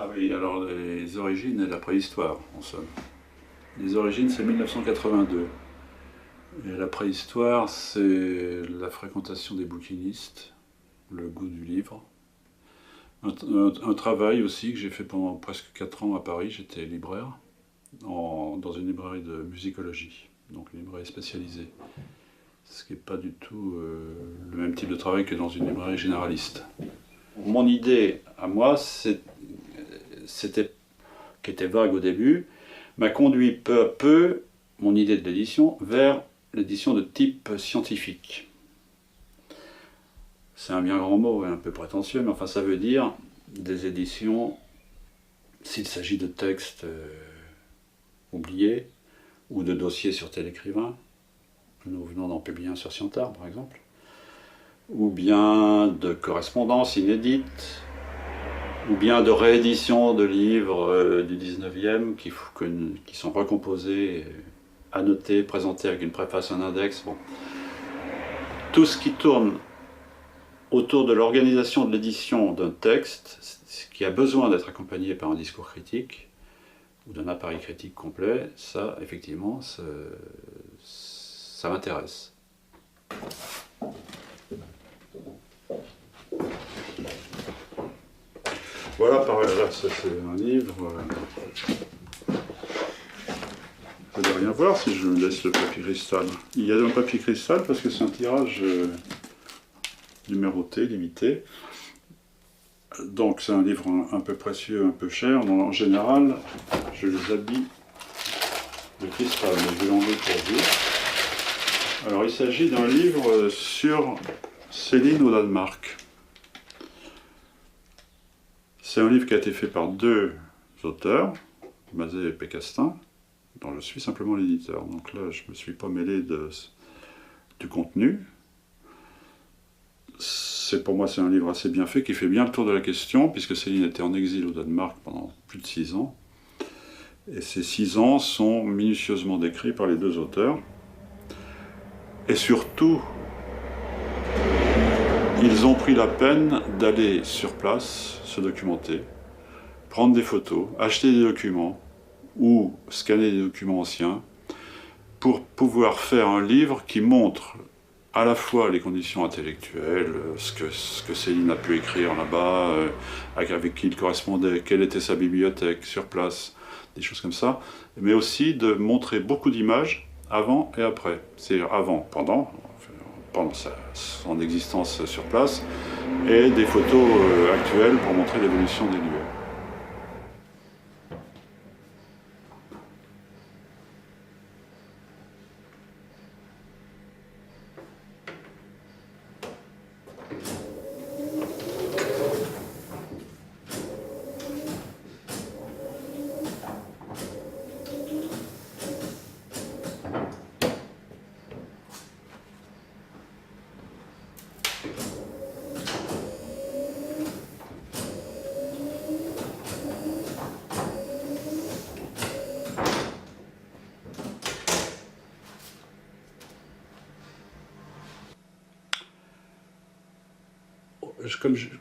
Ah oui, alors les origines et la préhistoire, en somme. Les origines, c'est 1982. Et la préhistoire, c'est la fréquentation des bouquinistes, le goût du livre. Un travail aussi que j'ai fait pendant presque 4 ans à Paris. J'étais libraire dans une librairie de musicologie, donc une librairie spécialisée. Ce qui n'est pas du tout le même type de travail que dans une librairie généraliste. Mon idée à moi, c'était, qui était vague au début, m'a conduit peu à peu, mon idée de l'édition, vers l'édition de type scientifique. C'est un bien grand mot et un peu prétentieux, mais enfin ça veut dire des éditions, s'il s'agit de textes oubliés, ou de dossiers sur tel écrivain, nous venons d'en publier un sur Scientart par exemple, ou bien de correspondances inédites, ou bien de rééditions de livres du 19e qui sont recomposés, annotés, présentés avec une préface, un index. Bon. Tout ce qui tourne autour de l'organisation de l'édition d'un texte, qui a besoin d'être accompagné par un discours critique, ou d'un appareil critique complet, ça, effectivement, ça m'intéresse. Voilà, là, c'est un livre. Vous n'allez rien voir si je laisse le papier cristal. Il y a un papier cristal parce que c'est un tirage numéroté, limité. Donc c'est un livre un peu précieux, un peu cher. Donc, en général, je les habille de cristal, mais je vais l'enlever pour vous. Alors il s'agit d'un livre sur Céline au Danemark. C'est un livre qui a été fait par 2 auteurs, Mazet et Pécastin, dont je suis simplement l'éditeur. Donc là, je ne me suis pas mêlé du contenu. Pour moi, c'est un livre assez bien fait, qui fait bien le tour de la question, puisque Céline était en exil au Danemark pendant plus de 6 ans. Et ces 6 ans sont minutieusement décrits par les 2 auteurs. Et surtout, ils ont pris la peine d'aller sur place, se documenter, prendre des photos, acheter des documents ou scanner des documents anciens pour pouvoir faire un livre qui montre à la fois les conditions intellectuelles, ce que Céline a pu écrire là-bas, avec qui il correspondait, quelle était sa bibliothèque sur place, des choses comme ça, mais aussi de montrer beaucoup d'images avant et après. C'est-à-dire avant, pendant son existence sur place, et des photos actuelles pour montrer l'évolution des lieux.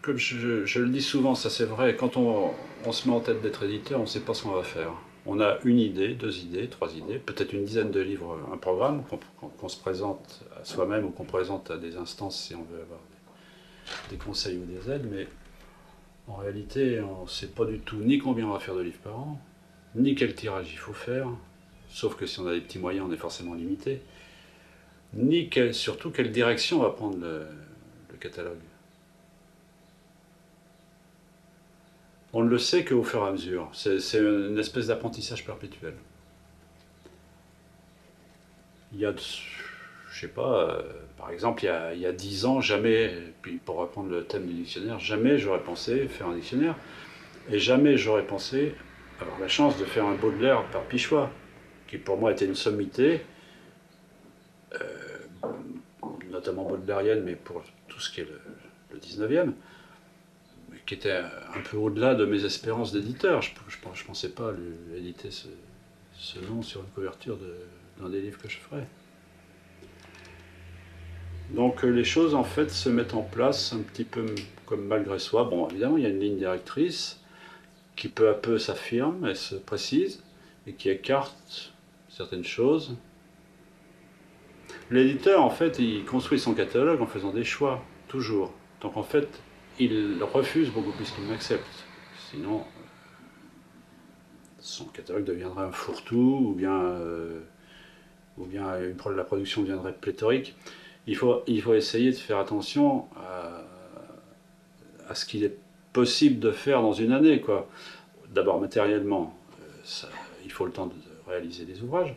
Comme je le dis souvent, ça c'est vrai, quand on se met en tête d'être éditeur, on ne sait pas ce qu'on va faire. On a une idée, 2 idées, 3 idées, peut-être une dizaine de livres, un programme qu'on se présente à soi-même ou qu'on présente à des instances si on veut avoir des conseils ou des aides, mais en réalité, on ne sait pas du tout ni combien on va faire de livres par an, ni quel tirage il faut faire, sauf que si on a des petits moyens, on est forcément limité, ni surtout quelle direction va prendre le catalogue. On ne le sait qu'au fur et à mesure. C'est une espèce d'apprentissage perpétuel. Il y a, je sais pas, par exemple, il y a 10 ans, jamais, puis pour reprendre le thème du dictionnaire, jamais j'aurais pensé faire un dictionnaire, et jamais j'aurais pensé avoir la chance de faire un Baudelaire par Pichois, qui pour moi était une sommité, notamment baudelairienne, mais pour tout ce qui est le 19e, qui était un peu au-delà de mes espérances d'éditeur. Je ne pensais pas éditer ce nom sur une couverture d'un des livres que je ferais. Donc les choses en fait se mettent en place un petit peu comme malgré soi. Bon, évidemment, il y a une ligne directrice qui peu à peu s'affirme et se précise, et qui écarte certaines choses. L'éditeur, en fait, il construit son catalogue en faisant des choix, toujours. Donc en fait, il refuse beaucoup plus qu'il n'accepte. Sinon, son catalogue deviendrait un fourre-tout, ou bien la production deviendrait pléthorique. Il faut essayer de faire attention à ce qu'il est possible de faire dans une année, quoi. D'abord matériellement, il faut le temps de réaliser des ouvrages.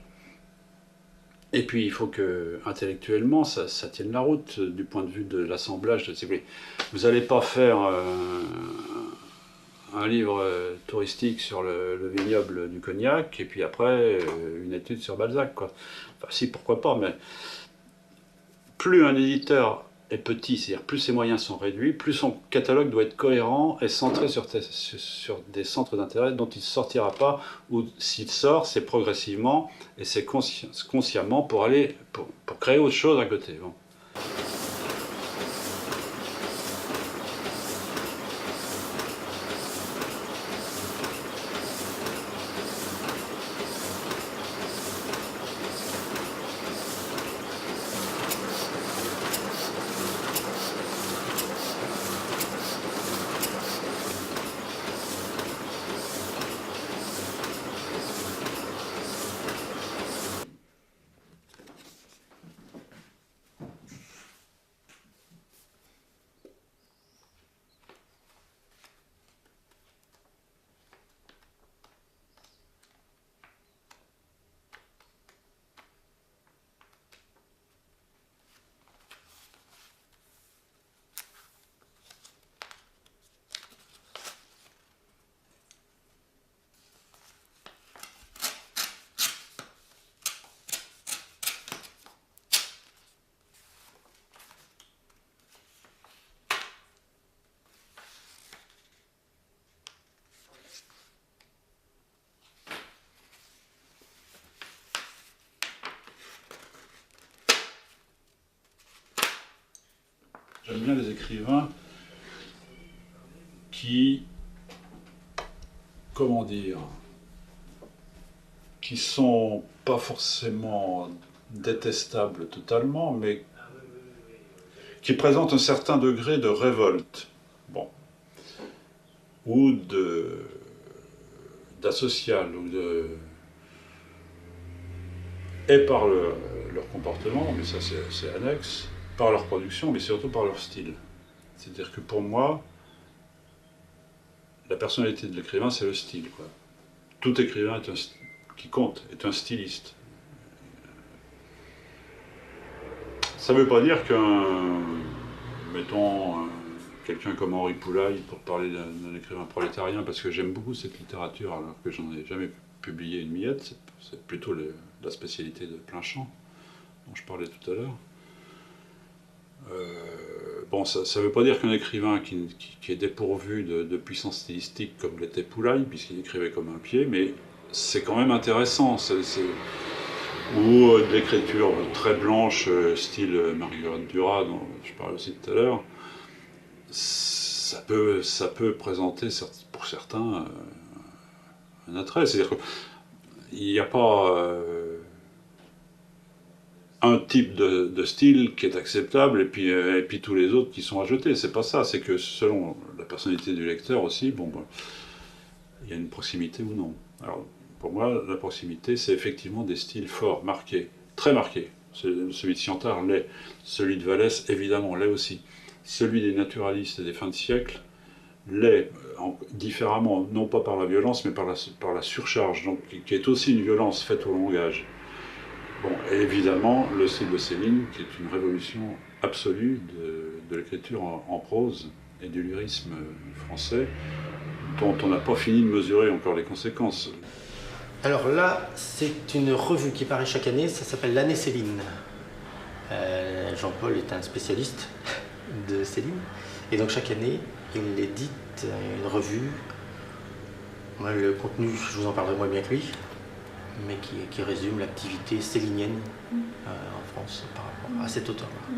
Et puis il faut que intellectuellement ça tienne la route du point de vue de l'assemblage. Vous n'allez pas faire un livre touristique sur le vignoble du Cognac et puis après une étude sur Balzac, quoi. Enfin si, pourquoi pas, mais plus un éditeur est petit, c'est-à-dire plus ses moyens sont réduits, plus son catalogue doit être cohérent et centré sur des centres d'intérêt dont il ne sortira pas, ou s'il sort, c'est progressivement et c'est consciemment pour créer autre chose à côté. Bon. J'aime bien les écrivains qui, comment dire, qui sont pas forcément détestables totalement, mais qui présentent un certain degré de révolte, bon, ou d'asocial, et par leur comportement, mais ça c'est annexe, par leur production, mais surtout par leur style. C'est-à-dire que pour moi, la personnalité de l'écrivain, c'est le style, quoi. Tout écrivain qui compte est un styliste. Ça ne veut pas dire mettons, quelqu'un comme Henri Poulaille, pour parler d'un écrivain prolétarien, parce que j'aime beaucoup cette littérature, alors que j'en ai jamais publié une miette, c'est plutôt la spécialité de Plein-Champ, dont je parlais tout à l'heure. Bon, ça ne veut pas dire qu'un écrivain qui est dépourvu de puissance stylistique comme l'était Poulaille, puisqu'il écrivait comme un pied, mais c'est quand même intéressant. Ou de l'écriture très blanche, style Marguerite Duras, dont je parlais aussi tout à l'heure, ça peut présenter pour certains un attrait. C'est-à-dire qu'il n'y a pas un type de style qui est acceptable et puis tous les autres qui sont à jeter. C'est pas ça, c'est que selon la personnalité du lecteur aussi, bon, il y a une proximité ou non. Alors, pour moi, la proximité, c'est effectivement des styles forts, marqués, très marqués. Celui de Ciantard l'est, celui de Vallès, évidemment, l'est aussi. Celui des naturalistes des fins de siècle l'est différemment, non pas par la violence, mais par la surcharge, donc, qui est aussi une violence faite au langage. Bon, et évidemment, le style de Céline, qui est une révolution absolue de l'écriture en prose et du lyrisme français, dont on n'a pas fini de mesurer encore les conséquences. Alors là, c'est une revue qui paraît chaque année, ça s'appelle l'année Céline. Jean-Paul est un spécialiste de Céline, et donc chaque année, il édite une revue. Moi, le contenu, je vous en parlerai moins bien que lui, mais qui résume l'activité célinienne en France par rapport à cet auteur-là.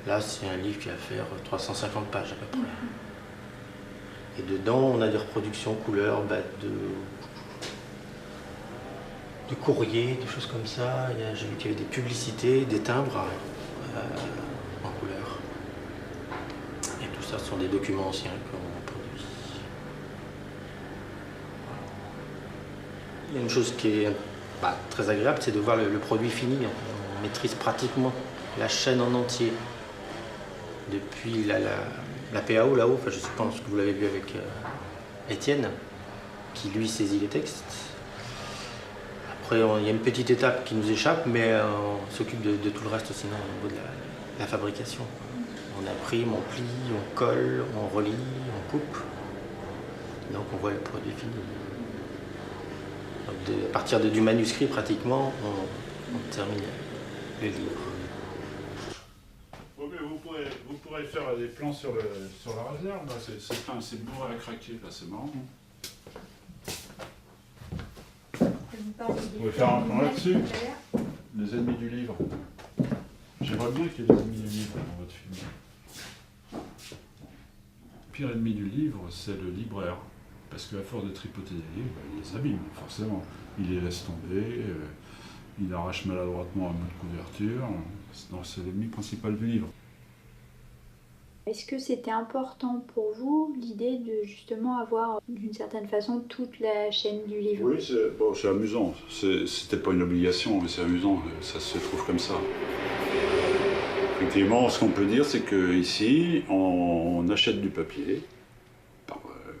Là, c'est un livre qui va faire 350 pages à peu près. Et dedans, on a des reproductions couleurs de courrier, des choses comme ça. J'ai vu qu'il y avait des publicités, des timbres en couleur. Et tout ça, ce sont des documents anciens qu'on produit. Il y a une chose qui est très agréable, c'est de voir le produit fini. On maîtrise pratiquement la chaîne en entier. Depuis la PAO là-haut, je pense que vous l'avez vu avec Étienne, qui lui saisit les textes. Après, il y a une petite étape qui nous échappe, mais on s'occupe de tout le reste sinon au niveau de la fabrication. On imprime, on plie, on colle, on relie, on coupe. Donc on voit le produit fini. Donc à partir du manuscrit, pratiquement, on termine le livre. Vous pourrez faire des plans sur la réserve, là. C'est bourré à craquer, là, c'est marrant. Vous pouvez faire un plan là-dessus. Les ennemis du livre. J'aimerais bien qu'il y ait des ennemis du livre dans votre film. Le pire ennemi du livre, c'est le libraire. Parce qu'à force de tripoter des livres, il les abîme, forcément. Il les laisse tomber, il arrache maladroitement un bout de couverture. C'est l'ennemi principal du livre. Est-ce que c'était important pour vous l'idée de justement avoir d'une certaine façon toute la chaîne du livre? Oui, c'est amusant. C'était pas une obligation, mais c'est amusant, ça se trouve comme ça. Effectivement, ce qu'on peut dire, c'est qu'ici, on achète du papier,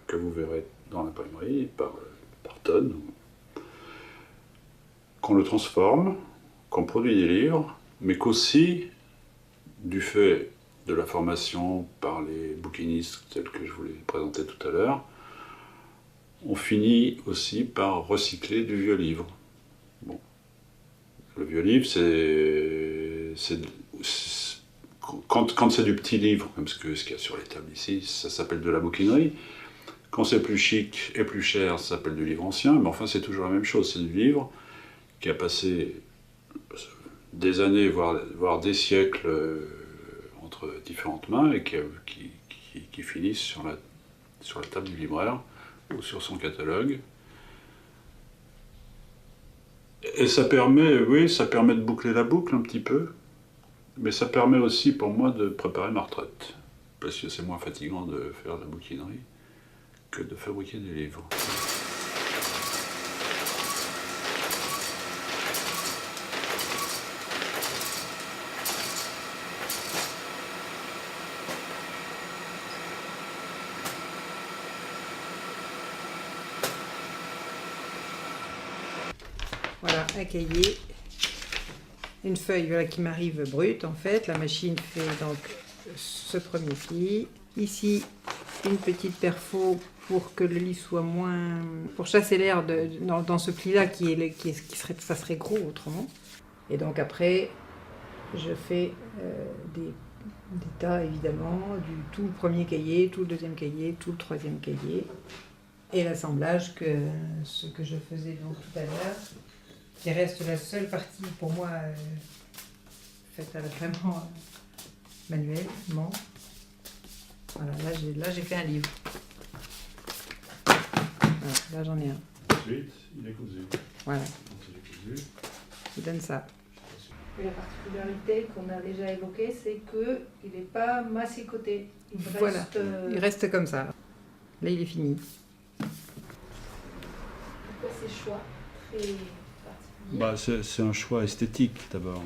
que vous verrez dans l'imprimerie, par tonnes, qu'on le transforme, qu'on produit des livres, mais qu'aussi, du fait de la formation par les bouquinistes tels que je vous les présentais tout à l'heure, on finit aussi par recycler du vieux livre. Bon. Le vieux livre, quand c'est du petit livre, comme ce qu'il y a sur les tables ici, ça s'appelle de la bouquinerie. Quand c'est plus chic et plus cher, ça s'appelle du livre ancien, mais enfin c'est toujours la même chose, c'est du livre qui a passé des années, voire des siècles entre différentes mains et qui finissent sur la table du libraire ou sur son catalogue. Et ça permet de boucler la boucle un petit peu, mais ça permet aussi pour moi de préparer ma retraite, parce que c'est moins fatigant de faire de la bouquinerie que de fabriquer des livres. Voilà, un cahier, une feuille voilà, qui m'arrive brute en fait. La machine fait donc ce premier pli. Ici, une petite perfo pour que le livre soit moins... pour chasser l'air dans ce pli-là ça serait gros autrement. Et donc après, je fais des tas évidemment, tout le premier cahier, tout le deuxième cahier, tout le troisième cahier. Et l'assemblage, ce que je faisais donc tout à l'heure, qui reste la seule partie pour moi faite vraiment manuellement. Voilà, là j'ai fait un livre. Voilà, là j'en ai un. Ensuite, il est cousu. Voilà. Il est cousu. Il donne ça. Et la particularité qu'on a déjà évoquée, c'est qu'il n'est pas massicoté. Il reste comme ça. Là il est fini. Pourquoi ces choix très particuliers? C'est un choix esthétique d'abord.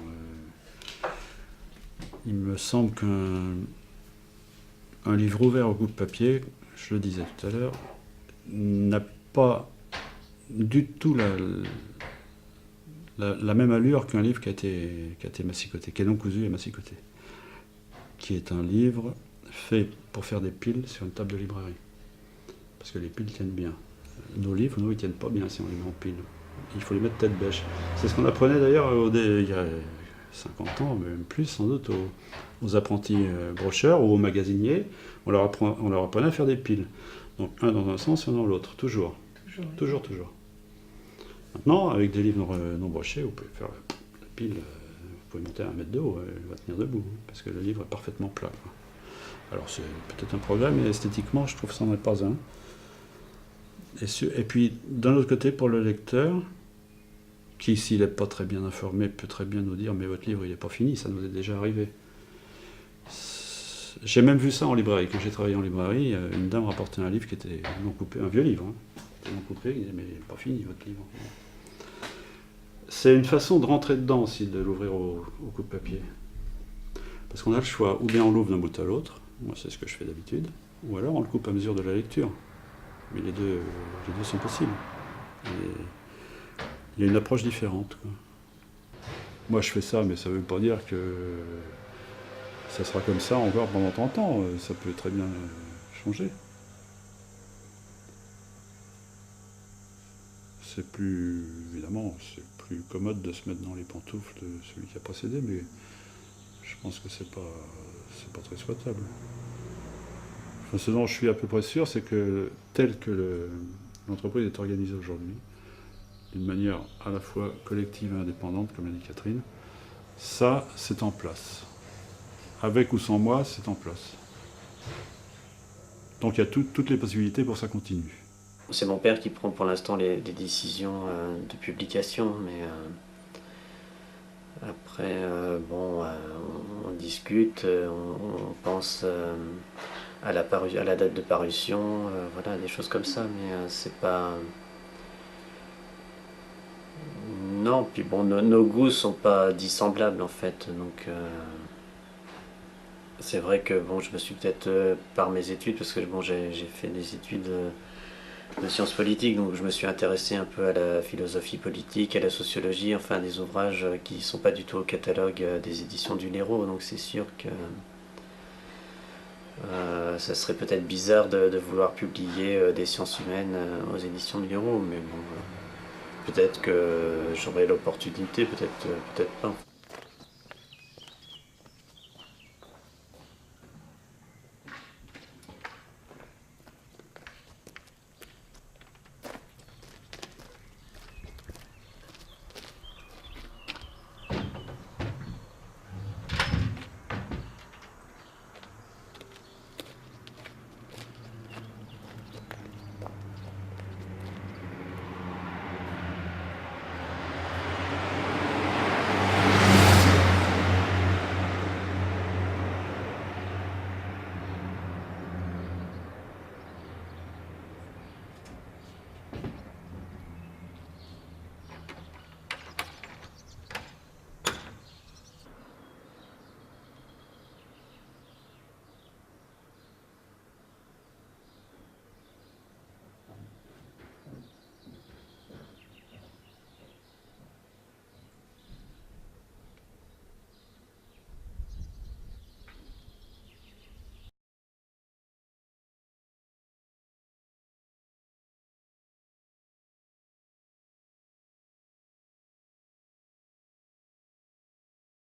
Il me semble qu'un livre ouvert au coupe-papier, je le disais tout à l'heure, n'a pas du tout la même allure qu'un livre qui a été massicoté, qui est non cousu et massicoté, qui est un livre fait pour faire des piles sur une table de librairie, parce que les piles tiennent bien. Nos livres, nous, ils tiennent pas bien si on les met en pile. Il faut les mettre tête bêche. C'est ce qu'on apprenait d'ailleurs il y a 50 ans, même plus sans doute, aux apprentis brocheurs ou aux magasiniers. On leur apprenait à faire des piles. Donc un dans un sens et un dans l'autre, toujours. Toujours. Maintenant, avec des livres non brochés, vous pouvez faire la pile, vous pouvez monter à 1 mètre de haut, elle va tenir debout, parce que le livre est parfaitement plat, quoi. Alors c'est peut-être un progrès, mais esthétiquement, je trouve que ça n'en est pas un. Et puis, d'un autre côté, pour le lecteur, qui, s'il n'est pas très bien informé, peut très bien nous dire « mais votre livre, il n'est pas fini, ça nous est déjà arrivé ». J'ai même vu ça en librairie. Quand j'ai travaillé en librairie, une dame rapportait un livre qui était non coupé, un vieux livre, non coupé, il disait « mais il n'est pas fini, votre livre ». C'est une façon de rentrer dedans aussi, de l'ouvrir au coupe-papier. Parce qu'on a le choix, ou bien on l'ouvre d'un bout à l'autre, moi c'est ce que je fais d'habitude, ou alors on le coupe à mesure de la lecture. Mais les deux sont possibles. Et il y a une approche différente, quoi. Moi je fais ça, mais ça ne veut pas dire que ça sera comme ça encore pendant 30 ans. Ça peut très bien changer. C'est plus, évidemment, c'est plus commode de se mettre dans les pantoufles de celui qui a précédé, mais je pense que c'est pas très souhaitable. Enfin, ce dont je suis à peu près sûr, c'est que tel que l'entreprise est organisée aujourd'hui, d'une manière à la fois collective et indépendante, comme l'a dit Catherine, ça, c'est en place. Avec ou sans moi, c'est en place. Donc il y a toutes les possibilités pour que ça continue. C'est mon père qui prend pour l'instant les décisions de publication, mais après, on discute, on pense à la date de parution, voilà, des choses comme ça, mais c'est pas... Non, puis bon, nos goûts sont pas dissemblables en fait, donc c'est vrai que bon, je me suis peut-être par mes études, parce que bon, j'ai fait des études de sciences politiques, donc je me suis intéressé un peu à la philosophie politique, à la sociologie, enfin des ouvrages qui ne sont pas du tout au catalogue des éditions du Léraud, donc c'est sûr que ça serait peut-être bizarre de vouloir publier des sciences humaines aux éditions du Léraud, mais bon, peut-être que j'aurai l'opportunité, peut-être pas.